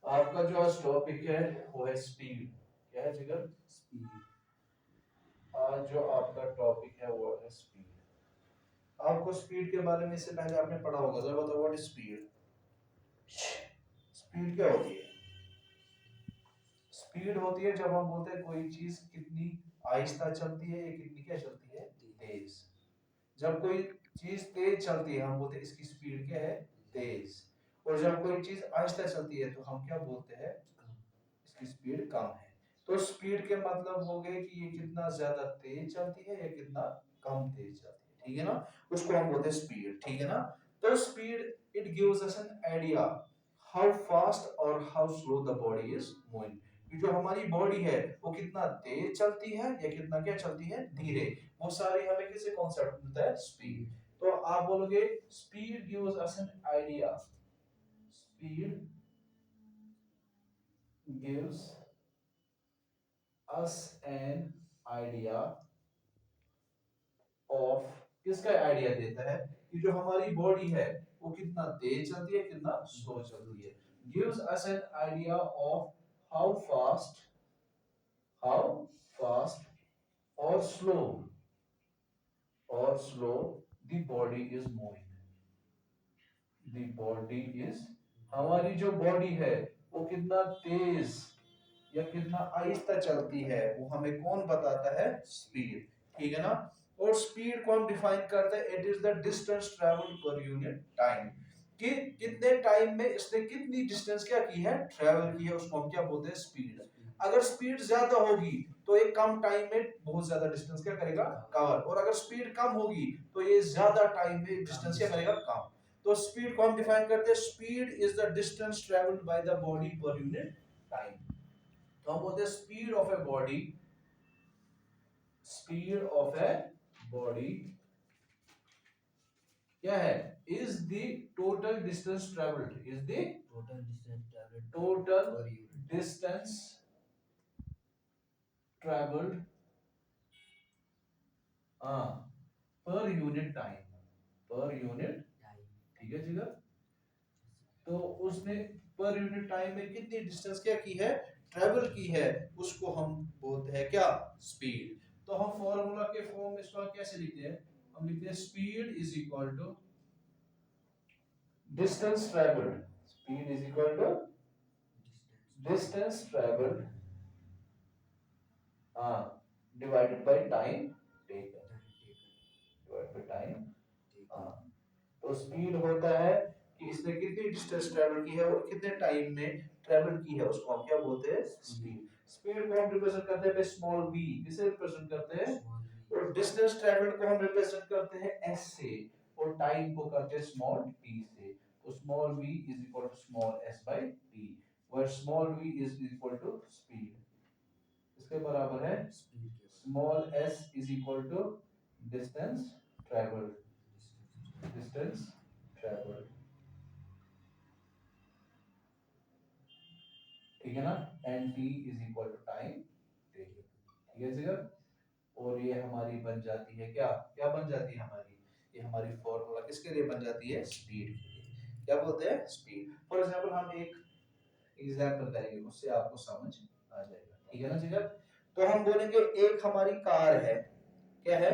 आपका जो आज टॉपिक है वो है स्पीड। क्या है जिगर? स्पीड। आज जो आपका टॉपिक है वो है स्पीड। आपको स्पीड के बारे में इससे पहले आपने पढ़ा होगा, जरा बताओ व्हाट इज स्पीड। स्पीड क्या होती है? स्पीड होती है जब हम बोलते हैं कोई चीज कितनी आहिस्ता चलती है या कितनी क्या चलती है, तेज। जब कोई चीज तेज चलती है हम बोलते हैं इसकी स्पीड क्या है, तेज। और जब कोई चीज आहिस्ता चलती है तो हम क्या बोलते हैं, इसकी स्पीड कम है। तो स्पीड के मतलब हो गए कि ये कितना ज्यादा तेज चलती है या कितना कम तेज चलती है, ठीक है ना। उसको हम बोलते हैं स्पीड, ठीक है ना। तो speed it gives us an idea how fast और how slow the body is moving. कि जो हमारी बॉडी है वो कितना तेज चलती है या कितना क्या चलती है, धीरे। वो सारी हमें किससे कॉन्सेप्ट मिलता है, स्पीड। तो आप बोलोगे speed gives us an idea, speed gives us an idea of, किसका आइडिया देता है कि जो हमारी बॉडी है वो कितना तेज चलती है कितना स्लो चलती है। gives us an idea of how fast how fast or slow the body is moving। the body is, हमारी जो बॉडी है वो कितना तेज या कितना आहिस्ता चलती है वो हमें कौन बताता है, स्पीड, ठीक है ना। और स्पीड को हम डिफाइन करते हैं, it is the distance travelled per unit time. कि कितने टाइम में इसने कितनी डिस्टेंस क्या की है, ट्रेवल की है, उसको हम क्या बोलते हैं, स्पीड। अगर स्पीड ज्यादा होगी तो एक कम टाइम में बहुत ज्यादा डिस्टेंस क्या करेगा, कवर। और अगर स्पीड कम होगी तो ये ज्यादा टाइम में डिस्टेंस क्या करेगा, कम। तो स्पीड को हम डिफाइन करते हैं, speed is the distance travelled by the body per unit time. तो हम बोलते हैं speed of a body, speed of a body क्या है, is the total distance travelled, is the total distance travelled per unit time, per unit, ठीक है जी। तो उसने पर यूनिट टाइम में कितनी डिस्टेंस क्या की है, ट्रेवल की है, उसको हम बोलते हैं क्या, स्पीड। तो हम फॉर्मूला के फॉर्म में इसको कैसे लिखते हैं, हम लिखते हैं speed is equal to distance travelled, speed is equal to distance travelled divided by time taken, divided by time. तो स्पीड होता है कि इसने कितनी डिस्टेंस ट्रेवल की है और कितने टाइम में ट्रेवल की है, उसको हम क्या बोलते हैं, स्पीड। स्पीड को हम रिप्रेजेंट करते हैं बाय स्मॉल v, किसे रिप्रेजेंट करते हैं, और डिस्टेंस ट्रेवल्ड को हम रिप्रेजेंट करते हैं s से, और टाइम को करते हैं स्मॉल t से। तो small v is equal to small s by t, where small v is equal to speed, इसके बराबर है small s is equal to distance travelled, distance travelled, ठीक है ना। And t is equal to time taken, ठीक है जी। और ये हमारी बन जाती है क्या, क्या बन जाती है हमारी, ये हमारी फॉर्मूला किसके लिए बन जाती है, स्पीड के लिए। क्या बोलते हैं, स्पीड। फॉर एग्जांपल हम एक एग्जांपल करेंगे, उससे आपको समझ आ जाएगा, ठीक है ना जी। तो हम बोलेंगे एक हमारी कार है, क्या है,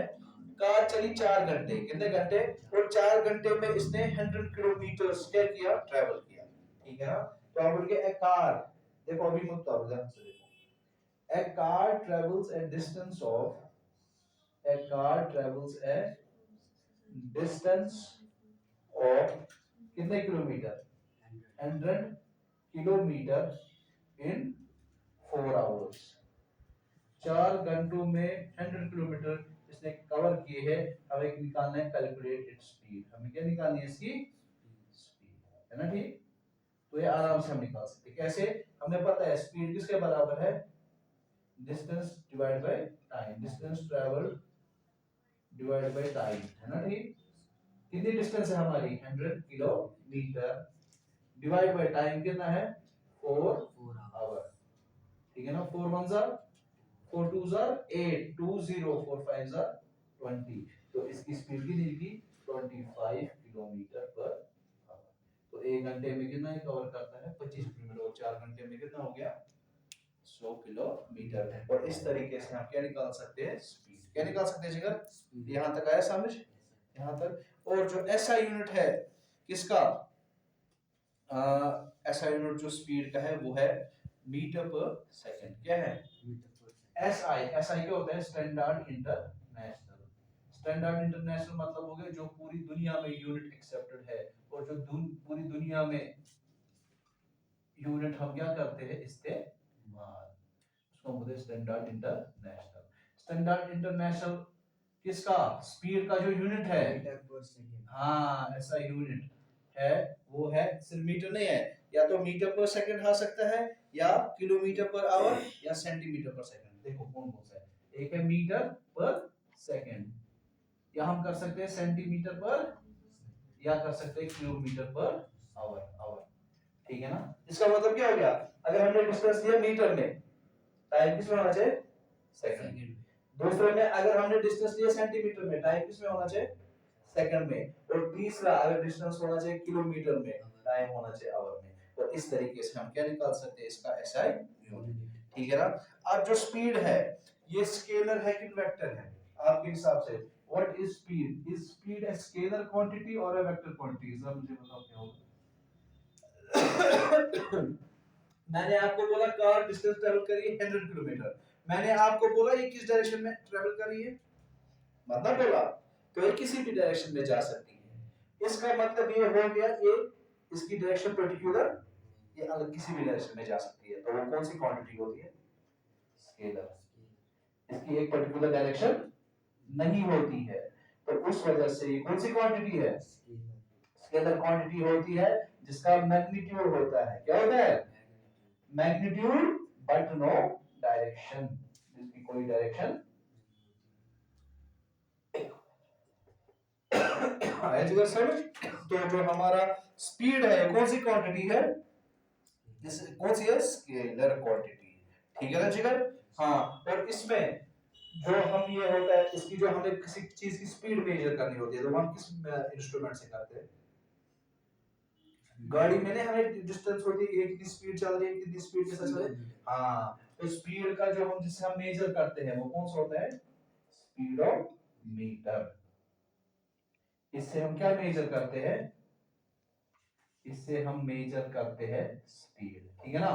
कार चली 4 घंटे, कितने घंटे, और 4 घंटे में इसने 100 किलोमीटर क्या किया, ट्रेवल किया, ठीक है ना। तो आप बोलेंगे ए कार, देखो अभी मत करो, ध्यान से देखो, a car travels a distance of, a car travels a distance of कितने किलोमीटर, 100 किलोमीटर इन 4 आवर्स। 4 घंटों में 100 किलोमीटर इसने कवर किए हैं। हमें निकालना है कैलकुलेट इट्स स्पीड, हमें क्या निकालनी है, इसकी स्पीड, है ना, ठीक। तो ये आराम से हम निकाल सकते हैं, कैसे, हमें पता है स्पीड किसके बराबर है, distance divide by time, distance travelled divide by time, है ना, ठीक। कितनी डिस्टेंस है हमारी, 100 किलोमीटर, डिवाइड बाय टाइम कितना है, 4 आवर, ठीक है ना। 4 1 जार 4 2 जार 8, 2 0 4 5 जार 20। तो इसकी स्पीड कितनी थी, 25 किलोमीटर पर आवर। तो 1 घंटे में कितना कवर करता है, 25 किलोमीटर, तो 4 घंटे में कितना हो गया 100 किलोमीटर। और इस तरीके से हम क्या निकाल सकते हैं स्पीड, क्या निकाल सकते हैं जिगर, यहाँ तक आया समझ, यहाँ तक। और जो ऐसा यूनिट है किसका, ऐसा यूनिट जो स्पीड का है वो है मीटर पर सेकंड। क्या है एसआई, एसआई क्या होता है स्टैंडर्ड इंटरनेशनल। स्टैंडर्ड इंटरनेशनल मतलब हो गया जो पूरी दुनिया में यूनिट एक्सेप्टेड है, और जो पूरी दुनिया में यूनिट हम क्या करते हैं इस्तेमाल, उसको बोलते हैं स्टैंडर्ड इंटरनेशनल। स्टैंडर्ड इंटरनेशनल किसका, स्पीड का जो यूनिट है, हाँ ऐसा यूनिट है वो है, सिर्फ मीटर नहीं है, या तो मीटर पर सेकंड आ सकता है, या किलोमीटर पर आवर, या सेंटीमीटर पर सेकंड। देखो कौन कौन सा है, एक है मीटर पर सेकंड, या हम कर सकते हैं सेंटीमीटर पर, या कर सकते हैं किलोमीटर पर आवर, आवर। ठीक है ना, इसका मतलब क्या हो गया, अगर हमने डिस्टेंस लिया मीटर में, टाइम किसमें होना चाहिए सेकंड। दूसरे में अगर हमने डिस्टेंस लिया सेंटीमीटर में, टाइम किसमें होना चाहिए सेकंड में। और तीसरा अगर डिस्टेंस होना चाहिए किलोमीटर में, टाइम होना चाहिए आवर में। और इस तरीके से हम क्या निकाल सकते हैं इसका एसआई यूनिट। ठीक है ना। अब जो स्पीड है ये स्केलर है कि वेक्टर है आपके हिसाब से, what is speed, is speed a scalar quantity और अ वेक्टर क्वांटिटी, जरा मुझे बताओ क्या होगा। मैंने आपको बोला कार डिस्टेंस ट्रैवल करी है 100 किलोमीटर, मैंने आपको बोला ये किस डायरेक्शन में ट्रैवल कर रही है, मतलब बोला तो ये किसी भी डायरेक्शन में जा सकती है। इसका मतलब ये हो गया ये इसकी डायरेक्शन पर्टिकुलर, ये अलग किसी भी डायरेक्शन में जा सकती है, तो वो कौन सी क्वांटिटी होती है स्केलर। इसकी एक पर्टिकुलर डायरेक्शन नहीं होती है, तो उस वजह से ये कौन सी क्वांटिटी है स्केलर क्वांटिटी होती है, जिसका मैग्नीट्यूड होता है, क्या होता है मैग्नीट्यूड बट नो डायरेक्शन, जिसकी कोई डायरेक्शन है समझ। तो जो हमारा स्पीड है कौन सी क्वांटिटी है, कौन सी है स्केलर क्वांटिटी। ठीक है ना जिगर, हाँ। और इसमें जो हम ये होता है इसकी जो हमें किसी चीज की स्पीड मेजर करनी होती है तो हम किस इंस्ट्रूमेंट से करते हैं, गाड़ी में ना हमें डिस्टेंस होती है, कितनी स्पीड चल रही है, कितनी स्पीड के साथ चल रही है, हाँ। तो स्पीड का जो हम जिससे हम मेजर करते हैं वो कौन सा होता है स्पीड ऑफ मीटर। इससे हम क्या मेजर करते हैं, इससे हम मेजर करते हैं स्पीड। ठीक है ना।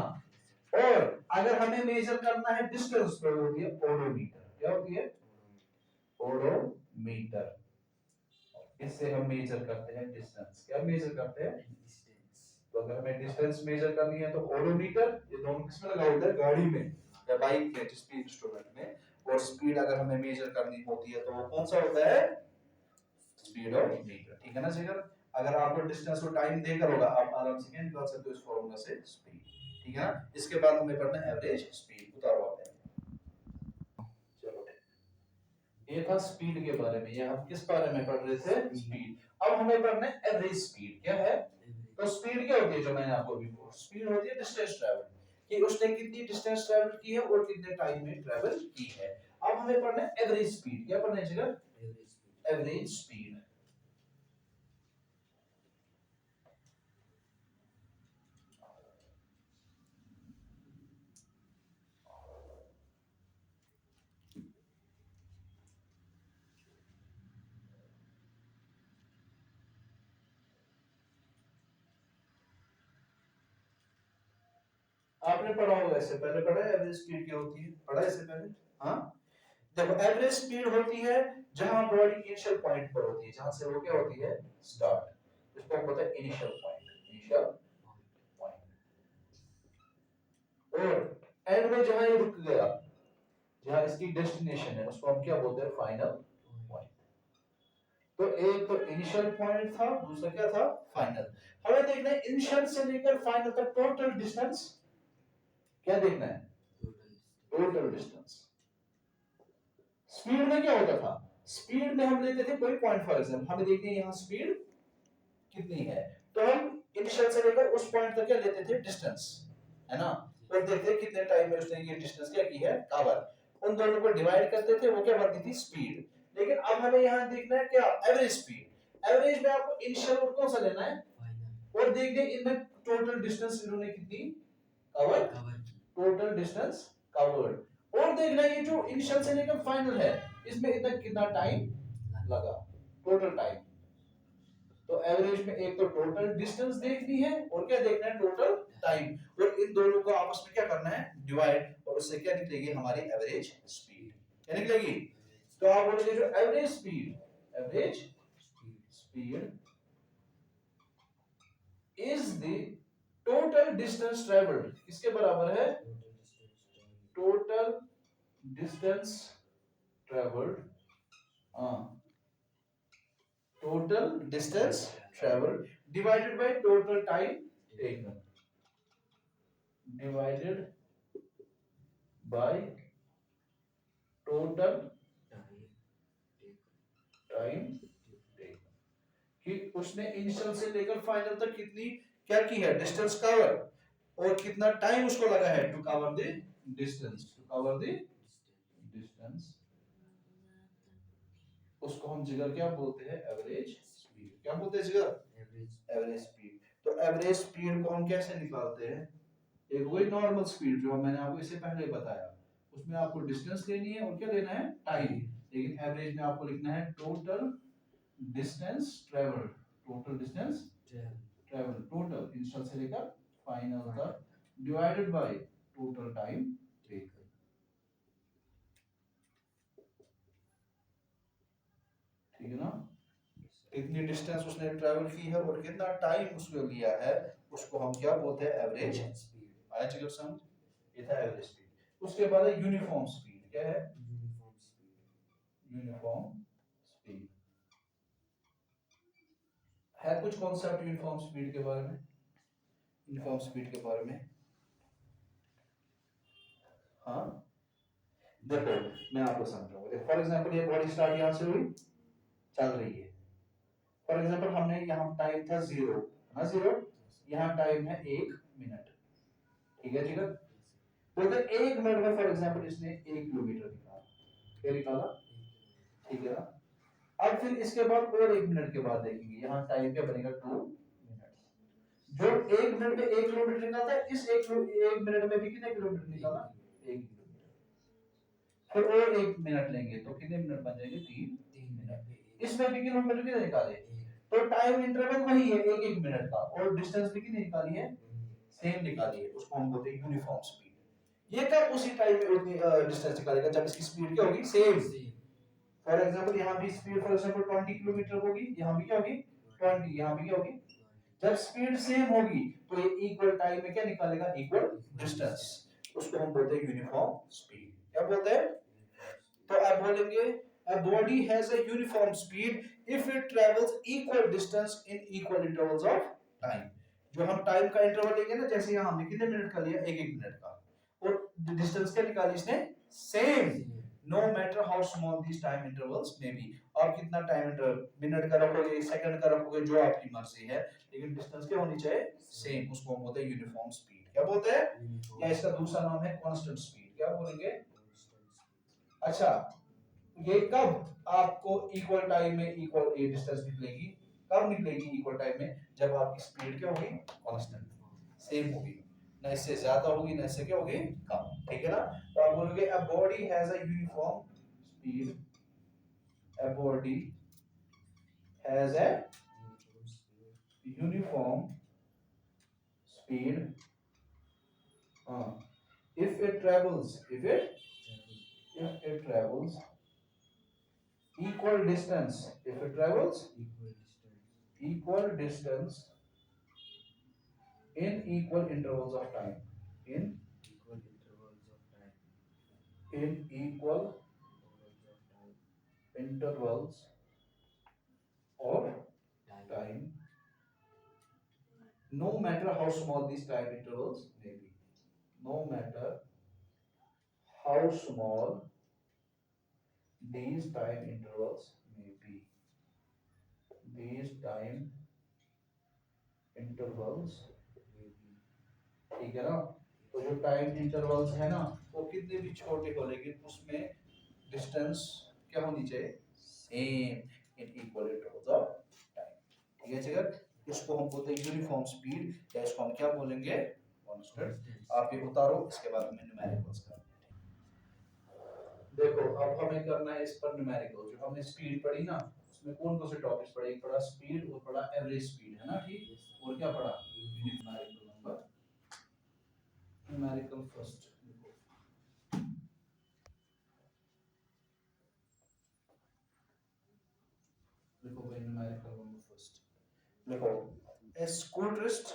और अगर हमें मेजर करना है डिस्टेंस तो होती है ओडोमीटर, क्या होती है ओडोमीटर। इससे हम मेजर करते हैं डिस्टेंस, क्या मेजर करते हैं डिस्टेंस। तो अगर हमें डिस्टेंस मेजर करनी है तो ओडोमीटर, ये दोनों किसमें लगा होता है गाड़ी में या बाइक में जिस भी इंस्ट्रूमेंट में। और स्पीड अगर हमें मेजर करनी होती है तो वो कौन सा होता है स्पीड ऑफ मीटर। ठीक है ना जिगर, अगर आपको डिस्टेंस और टाइम देकर होगा आप आराम से निकाल सकते हो इस फार्मूला से स्पीड। ठीक है ना। इसके बाद हमें पढ़ना है एवरेज स्पीड, उतारो आप। चलो ये था स्पीड के बारे में, ये हम किस बारे में पढ़ रहे थे स्पीड। अब हमें पढ़ना है एवरेज स्पीड, क्या है तो स्पीड क्या होती है, जो मैंने आपको अभी बोला स्पीड होती है डिस्टेंस ट्रैवल, कि उसने कितनी डिस्टेंस ट्रैवल की है और कितने टाइम में ट्रैवल की है। अब हमें पढ़ना है एवरेज स्पीड, क्या पढ़ना है जगह एवरेज स्पीड। आपने पढ़ा होगा इससे पहले, पढ़ा है एवरेज स्पीड क्या होती है, पढ़ा है इससे पहले, हाँ। देखो एवरेज स्पीड होती है जहां बॉडी इनिशियल पॉइंट पर होती है, जहां से वो क्या होती है स्टार्ट, इसको हम बोलते हैं इनिशियल पॉइंट, इनिशियल पॉइंट। और एंड में जहां ये रुक गया, जहां इसकी डेस्टिनेशन है उसको हम क्या बोलते हैं फाइनल पॉइंट। तो एक तो इनिशियल पॉइंट था, दूसरा क्या था फाइनल। हमें देखना है इनिशियल से लेकर फाइनल तक टोटल डिस्टेंस, क्या देखना है टोटल डिस्टेंस। स्पीड में क्या होता था, स्पीड में हम लेते थे कोई पॉइंट, फॉर एग्जांपल हमें देखते हैं यहाँ स्पीड कितनी है, तो हम इनिशियल से लेकर उस पॉइंट तक क्या लेते थे डिस्टेंस, है ना। और देखते हैं कितने टाइम में उसने ये डिस्टेंस क्या की है कवर, उन दोनों को डिवाइड करते थे, वो क्या बनती थी स्पीड। लेकिन अब हमें यहाँ देखना है क्या एवरेज स्पीड। एवरेज में आपको इनिशियल और कौन सा लेना है और देखते हैं इनमें टोटल डिस्टेंस इन्होंने कितनी आवर टोटल डिस्टेंस कवर्ड। और देखना ये जो इनिशियल से लेकर फाइनल है इसमें इतना कितना टाइम लगा, टोटल टाइम। तो एवरेज में एक तो टोटल डिस्टेंस देखनी है और क्या देखना है, टोटल टाइम। और इन दोनों को आपस में क्या करना है, डिवाइड, और उससे क्या निकलेगी हमारी एवरेज स्पीड। क्या निकलेगी, तो आप बोलोगे जो average speed is the total distance travelled, किसके बराबर है, total distance travelled, total distance travelled divided by total time taken, divided by total time taken, कि उसने इनिशियल से लेकर फाइनल तक कितनी क्या की है, डिस्टेंस कवर, और कितना टाइम उसको लगा है टू कवर द डिस्टेंस, उसको हम जिगर क्या बोलते हैं, एवरेज स्पीड। क्या बोलते हैं जिगर, एवरेज स्पीड। तो एवरेज स्पीड को हम कैसे निकालते हैं, एक वही नॉर्मल स्पीड जो मैंने आपको इससे पहले बताया, उसमें आपको डिस्टेंस लेनी है और क्या लेना है, टाइम। लेकिन एवरेज में आपको लिखना है total distance travelled, total distance travel, total initial से लेकर फाइनल तक, divided by total time taken. ठीक है ना, कितनी डिस्टेंस उसने ट्रैवल की है और कितना टाइम उसको लिया है, उसको हम क्या बोलते हैं, एवरेज स्पीड। आया चलो समझ, ये था एवरेज स्पीड। उसके बाद है यूनिफॉर्म स्पीड। क्या है, यूनिफॉर्म स्पीड। है कुछ कॉन्सेप्ट यूनिफॉर्म स्पीड के बारे में, यूनिफॉर्म स्पीड के बारे में, हाँ देखो मैं आपको समझाऊंगा। फॉर एग्जांपल ये बॉडी स्टार्ट यहां से हुई, चल रही है। फॉर एग्जांपल हमने यहाँ टाइम था 0, हाँ 0, यहाँ टाइम है 1 मिनट। ठीक है, ठीक है। तो अगर 1 मिनट में फॉर एग्जांपल इसने 1 किलोमीटर निकाला, क्या निकाला, ठीक है ना। अब फिर इसके बाद और 1 मिनट के बाद देखेंगे, यहाँ टाइम क्या बनेगा, 2 मिनट। जो 1 मिनट में 1 किलोमीटर निकालता है, इस 1 मिनट में भी कितने किलोमीटर निकाला, 1 किलोमीटर। फिर और 1 मिनट लेंगे तो कितने मिनट बन जाएंगे, 3 मिनट। इसमें भी किलोमीटर कितने निकाले, तो टाइम इंटरवल वही है 1 मिनट का, और डिस्टेंस भी कितनी निकाली है, सेम निकाली है। उसको हम बोलते हैं यूनिफॉर्म स्पीड। ये कब उसी टाइम में उतनी डिस्टेंस निकालेगा जब इसकी स्पीड क्या होगी, सेम। फॉर एग्जांपल यहाँ भी स्पीड फॉर एग्जांपल 20 किलोमीटर होगी, यहाँ भी क्या होगी 20, यहाँ भी क्या होगी। जब स्पीड सेम होगी तो ये इक्वल टाइम में क्या निकालेगा, इक्वल डिस्टेंस। उसको हम बोलते हैं यूनिफॉर्म स्पीड। क्या बोलते हैं, तो आप बोलेंगे a body has a uniform speed if it travels equal distance in equal intervals of time। जो हम टाइम का इंटरवल लेंगे ना, जैसे यहाँ हमने कितने मिनट का लिया, 1 मिनट का, और डिस्टेंस क्या निकाली इसने, same, no matter how small this time intervals may be. आप कितना टाइम इंटरवल, मिनट का रखोगे, सेकंड का रखोगे, जो आपकी मर्जी है, लेकिन डिस्टेंस क्या होनी चाहिए, सेम। उसको हम बोलते हैं यूनिफॉर्म स्पीड। क्या बोलते हैं, या इसका दूसरा नाम है कांस्टेंट स्पीड। क्या बोलेंगे, अच्छा ये कब आपको इक्वल टाइम में इक्वल ये डिस्टेंस निकलेगी, कब निकलेगी इक्वल टाइम में, जब आपकी स्पीड क्या होगी, कांस्टेंट सेम होगी, ना इससे ज्यादा होगी ना इससे क्या होगी, कम। ठीक है ना। तो आप बोलोगे a body has a uniform speed, a body has a uniform speed if it travels equal distance, if it travels equal distance in equal intervals of time, in equal intervals of time, no matter how small these time intervals may be, no matter how small these time intervals may be, these time intervals may be। ठीक है ना। तो जो time intervals है ना, वो कितने भी छोटे हो, लेकिन उसमें डिस्टेंस क्या होनी चाहिए, same in equal intervals of time. ठीक है, इसको हम बोलते हैं यूनिफॉर्म स्पीड, या इसको हम क्या बोलेंगे, कांस्टेंट। आप ये उतारो, इसके बाद हमें न्यूमेरिकल्स करना है। देखो अब हमें करना है इस पर न्यूमेरिकल। जो हमने स्पीड पढ़ी ना, उसमें कौन कौन से टॉपिक्स पढ़े? एक पढ़ा स्पीड और पढ़ा एवरेज स्पीड, है ना? ठीक। और क्या पढ़ा? Numerical number, numerical first. देखो भाई न्यूमेरिकल नंबर फर्स्ट देखो। स्कूटरिस्ट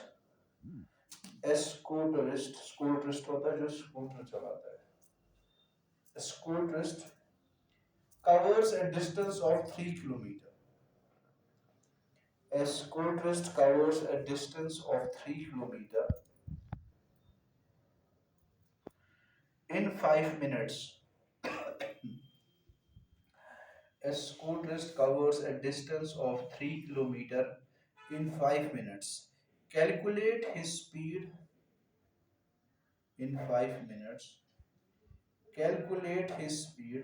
होता है जो स्कूटर चलाता है। स्कूटरिस्ट covers a distance of 3 kilometer. A scooterist covers a distance of 3 kilometer in 5 minutes. A scooterist covers a distance of 3 kilometer in 5 minutes. Calculate his speed in 5 minutes. Calculate his speed.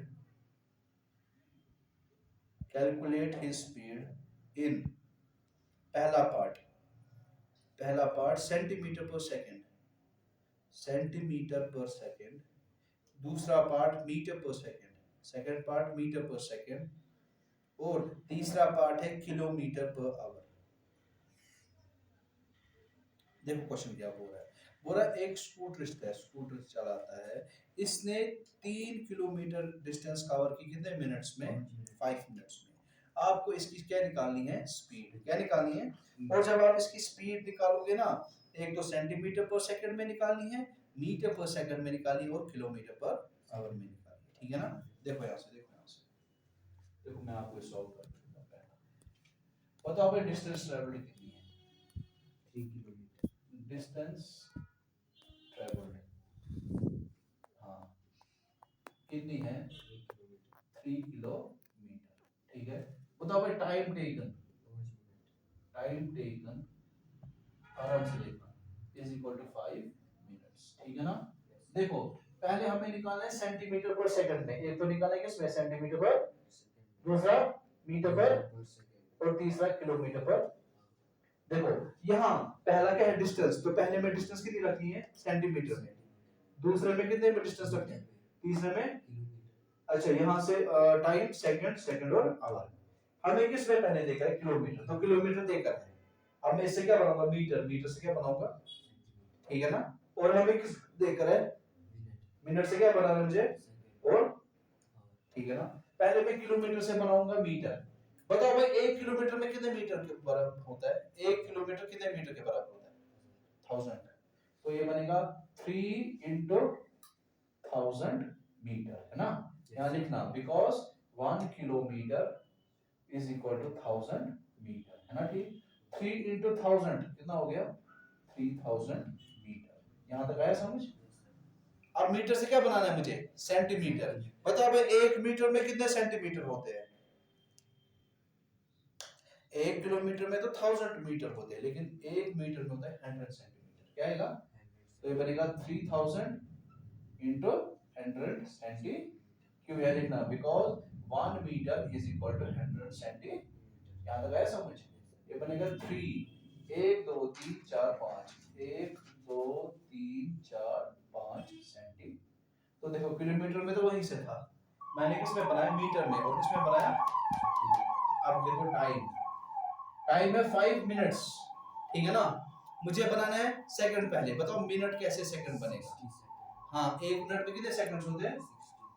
Calculate his speed in पहला part centimetre पर second, centimetre पर second. दूसरा part metre पर second, second part metre पर second. और तीसरा part है kilometre per hour. देखो क्वेश्चन क्या बोल रहा है। बोल रहा है एक स्कूटरिस्ट है, स्कूटर चलाता है, इसने 3 किलोमीटर डिस्टेंस कवर की कितने मिनट्स में? 5 मिनट्स में। आपको इसकी क्या निकालनी है? स्पीड। क्या निकालनी है? और जब आप इसकी स्पीड निकालोगे ना, एक तो सेंटीमीटर पर सेकंड में निकालनी है, मीटर पर सेकंड में निकालनी है, और किलोमीटर पर आवर में निकालनी है। ठीक है ना? देखो यहाँ से, देखो यहाँ से, देखो मैं आपको सॉल्व कर दूंगा। पहला बताओ भाई डिस्टेंस ट्रेवल्ड कितनी है? 3 किलोमीटर। डिस्टेंस ट्रेवल्ड, हाँ, कितनी है? 3 किलोमीटर। ठीक है। बताओ भाई टाइम टेकन, टाइम टेकन आराम से देखना, इज इक्वल टू 5 मिनट्स। ठीक है ना? देखो पहले हमें निकालना है सेंटीमीटर पर सेकंड में। एक तो निकालना है किसमें? सेंटीमीटर पर, दूसरा मीटर पर, और तीसरा किलोमीटर पर। देखो यहाँ पहला क्या है? डिस्टेंस। तो पहले में डिस्टेंस कितनी रखनी है? सेंटीमीटर में। दूसरे में कितने में डिस्टेंस रखनी है? तीसरे में, अच्छा यहाँ से टाइम सेकंड, सेकंड और आवर। हमें किसमें पहले देखा है? किलोमीटर। तो किलोमीटर देकर है। अब मैं इससे क्या बनाऊंगा? मीटर। मीटर से क्या बनाऊंगा? ठीक है ना? और हमें किस देकर है? मिनट से क्या बनाना है मुझे? और, ठीक है ना? पहले मैं किलोमीटर से बनाऊंगा मीटर। बताओ भाई 1 किलोमीटर में कितने मीटर के बराबर होता है? 1 किलोमीटर कितने मीटर के बराबर होता है? 1000। तो ये बनेगा 3 into 1000 मीटर, है ना? यहाँ लिखना, because 1 kilometre is equal to 1000 metre, है ना? ठीक। 3 into 1000 कितना हो गया? 3000 मीटर। यहाँ तक आया समझ? अब मीटर से क्या बनाना है मुझे? सेंटीमीटर। बताओ भाई 1 मीटर में कितने सेंटीमीटर होते हैं? 1 किलोमीटर में तो 1000 मीटर होते हैं, लेकिन 1 मीटर में होता है 100 सेंटीमीटर। क्या आएगा? तो ये बनेगा 3000 into 100 सेंटी। क्यों यह लिखना? Because 1 metre is equal to 100 centi. यहाँ तक आया समझ? ये बनेगा 3, 1 2 3 4 5, 1 2 3 4 5 सेंटी। तो देखो किलोमीटर में तो वहीं से था, मैंने किसमें बनाया? मीटर में। और किसमें बनाया? अब देखो टाइम, टाइम है 5 मिनट्स। ठीक है ना? मुझे बनाना है सेकंड पहले। बताओ मिनट कैसे सेकंड बनेगा? हाँ, 1 मिनट में कितने सेकंड्स होते हैं?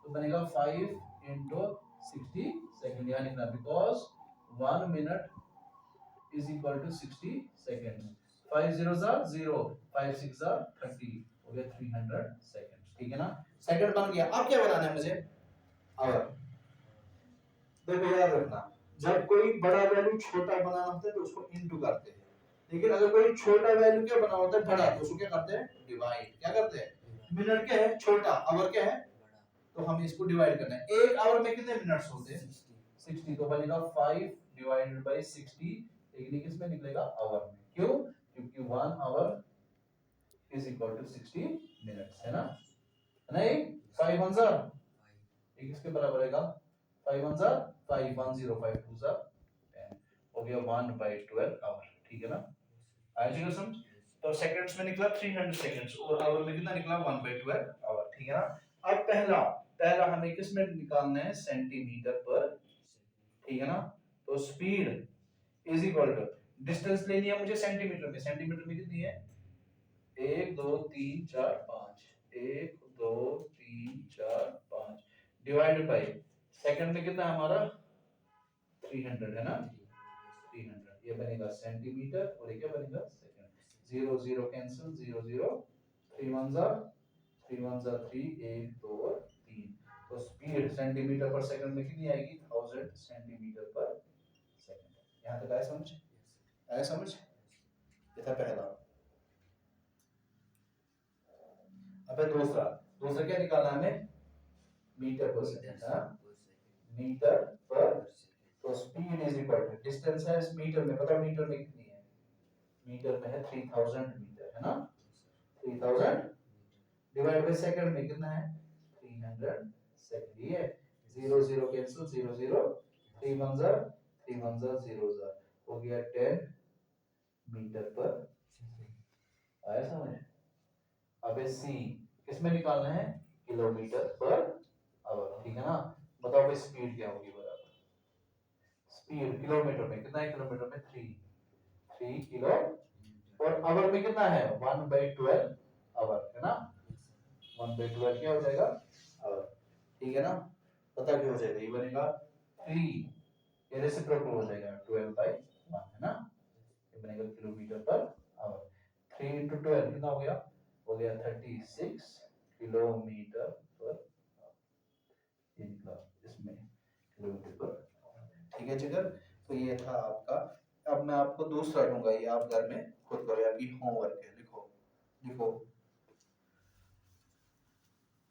तो बनेगा 5 into 60 सेकंड। यहाँ लिखना, because 1 minute is equal to 60 second. 5 zeros are 0, 5 6 are 30, हो गया 300 सेकंड। ठीक है ना? सेकंड बन गया। अब क्या बनाना है मुझे? आवर। देखो याद रखना, जब कोई बड़ा वैल्यू छोटा बनाना होता है तो उसको इनटू करते हैं, लेकिन अगर कोई छोटा वैल्यू क्या बना होता है? बड़ा, तो उसको क्या करते हैं? डिवाइड। क्या करते हैं? मिनट क्या है? छोटा, आवर क्या है? तो हमें इसको डिवाइड करना है। एक आवर में कितने मिनट्स होते हैं? 60। तो बनेगा 5 डिवाइडेड बाय 60, लेकिन किसमें निकलेगा? आवर में। क्यों? क्योंकि 1 hour is equal to 60 minutes, है ना? नहीं, 5 1 जार, ये किसके बराबर आएगा? 5 1 जार 5, 1 0 5 2 जार 10, हो गया 1/12 आवर। ठीक है ना? आया जी समझ? तो सेकंड्स में निकला 300 सेकंड्स और आवर में कितना निकला 1/12 आवर, ठीक है ना। अब पहला पहला हमें किस में निकालना है, सेंटीमीटर पर, ठीक है ना। तो speed is equal to, distance लेनी है मुझे सेंटीमीटर में, सेंटीमीटर में कितनी है 1 2 3 4 5, 1 2 3 4 5 डिवाइड बाय सेकंड में कितना है हमारा 300 है ना, 300 ये बनेगा सेंटीमीटर और ये क्या बनेगा सेकंड, 0 0 कैंसिल, 0 0 3 1 जा 3 1 जा 3 1 2 और 3, तो स्पीड सेंटीमीटर पर सेकंड में कितनी आएगी 1000 सेंटीमीटर पर सेकंड। यहां तक आया समझ, आया समझ, ये था पहला। अब दूसरा, दूसरा क्या निकालना है हमें, मीटर पर सेकंड, मीटर पर, तो speed is equal to, distance है मीटर में, पता मीटर में कितनी है, मीटर में है 3000 मीटर है ना, 3000 डिवाइड बाय सेकंड में कितना है 300 सेकंड, ये 0 0 कैंसिल, 0 0 3 1 जा 3 1 जा 0 जा, हो गया 10 मीटर पर, आया समझ। अब सी किसमें निकालना है, किलोमीटर पर आवर, ठीक है ना। बताओ भाई स्पीड क्या होगी, बराबर स्पीड किलोमीटर में कितना है, किलोमीटर में 3 किलो, और आवर में कितना है 1/12 आवर है ना, 1/12 क्या हो जाएगा आवर, ठीक है ना। पता क्या हो जाएगा, ये बनेगा 3, ये रेसिप्रोकल हो जाएगा 12/1 है ना, ये बनेगा किलोमीटर पर आवर, 3 × 12 कितना हो गया 36 किलोमीटर पर, ये निकला इसमें किलोमीटर पर, ठीक है जिगर। तो ये था आपका। अब मैं आपको दूसरा दूंगा, ये आप घर में खुद करो, आपकी होमवर्क है, लिखो लिखो,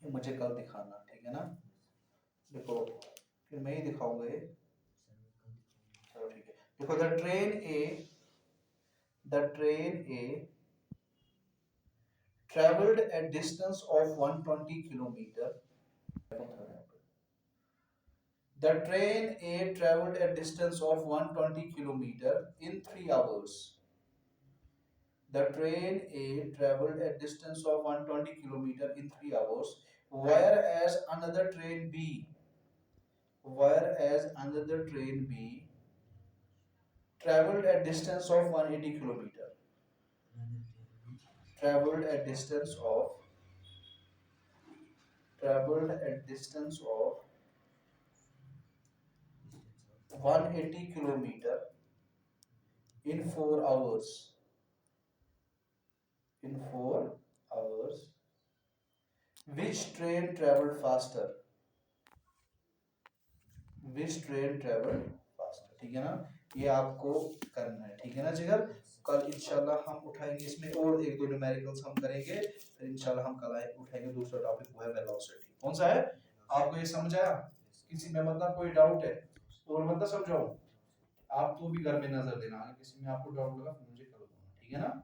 ये मुझे कल दिखाना, ठीक है ना, लिखो, फिर मैं ही दिखाऊंगा ये, चलो ठीक है। देखो the train A traveled a distance of 120 kilometer. The train A traveled a distance of 120 kilometer in 3 hours. The train A traveled a distance of 120 kilometer in 3 hours, whereas another train B traveled a distance of 180 kilometer. Traveled a distance of 180 kilometer in 4 hours. Which train traveled faster? ठीक है ना, ये आपको करना है, ठीक है ना जिगर। कल इंशाल्लाह हम उठाएंगे इसमें और एक दो न्यूमेरिकल्स हम करेंगे, फिर इंशाल्लाह हम कल उठाएंगे दूसरा टॉपिक, वो है वेलोसिटी। कौन सा है, आपको ये समझ आया, किसी में मतलब कोई डाउट है और मतलब समझाओ, आप तो भी घर में नजर देना, किसी में आपको डाउट लगा मुझे करो, ठीक है ना।